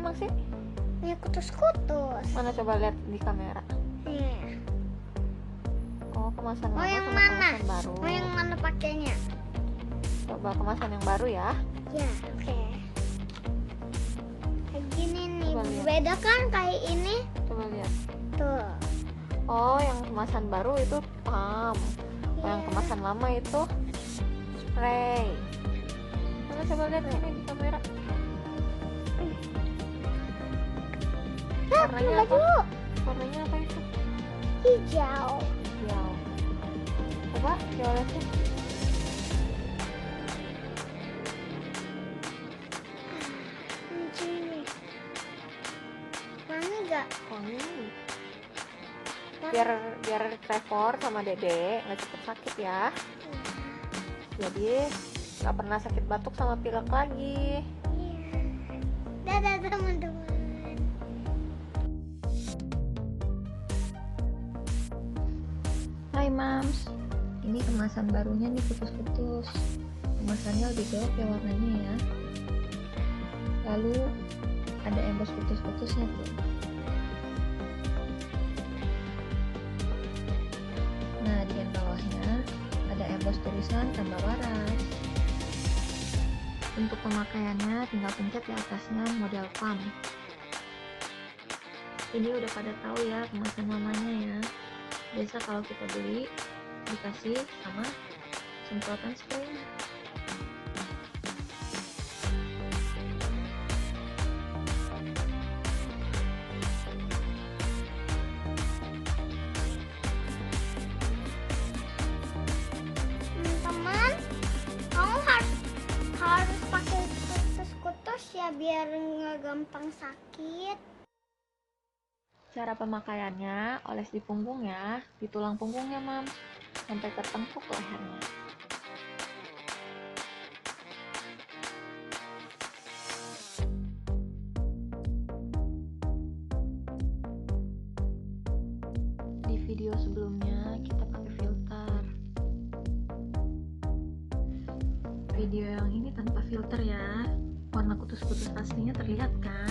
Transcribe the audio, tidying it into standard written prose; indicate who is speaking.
Speaker 1: emang sih?
Speaker 2: Punya kutus-kutus.
Speaker 1: Mana coba lihat di kamera.
Speaker 2: Nih.
Speaker 1: Oh, kemasan
Speaker 2: Mau
Speaker 1: lama
Speaker 2: yang
Speaker 1: sama
Speaker 2: mana?
Speaker 1: kemasan baru.
Speaker 2: Mau yang mana pakainya?
Speaker 1: Coba kemasan yang baru ya.
Speaker 2: Ya, oke. Kayak gini nih.
Speaker 1: Coba lihat.
Speaker 2: Beda kan kayak ini?
Speaker 1: Coba lihat.
Speaker 2: Tuh.
Speaker 1: Oh, yang kemasan baru itu pump. Yang kemasan lama itu spray. Mana coba lihat ini di kamera. Warnanya apa? Warnanya apa itu?
Speaker 2: Hijau.
Speaker 1: Hijau. Coba diolesin.
Speaker 2: Wangi gak?
Speaker 1: Wangi. Biar Trevor sama Dede nggak cepet sakit ya. Jadi nggak pernah sakit batuk sama pilek lagi.
Speaker 2: Dadah teman-teman.
Speaker 1: Hai Mams, ini kemasan barunya nih putus-putus. Kemasannya lebih gelap ya warnanya ya. Lalu ada embos putus-putusnya tuh. Nah, di bagian bawahnya ada embos tulisan tambah waras. Untuk pemakaiannya tinggal pencet di atasnya model pump. Ini udah pada tahu ya kemasan lamanya ya. Biasa kalau kita beli dikasih sama semprotan spray.
Speaker 2: Teman-teman, kamu harus pakai kutus-kutus ya biar nggak gampang sakit.
Speaker 1: Cara pemakaiannya, oles di punggung ya, di tulang punggungnya Mams, sampai tertengkuk lehernya. Di video sebelumnya kita pakai filter. Video yang ini tanpa filter ya. Warna kutus-kutus aslinya terlihat kan?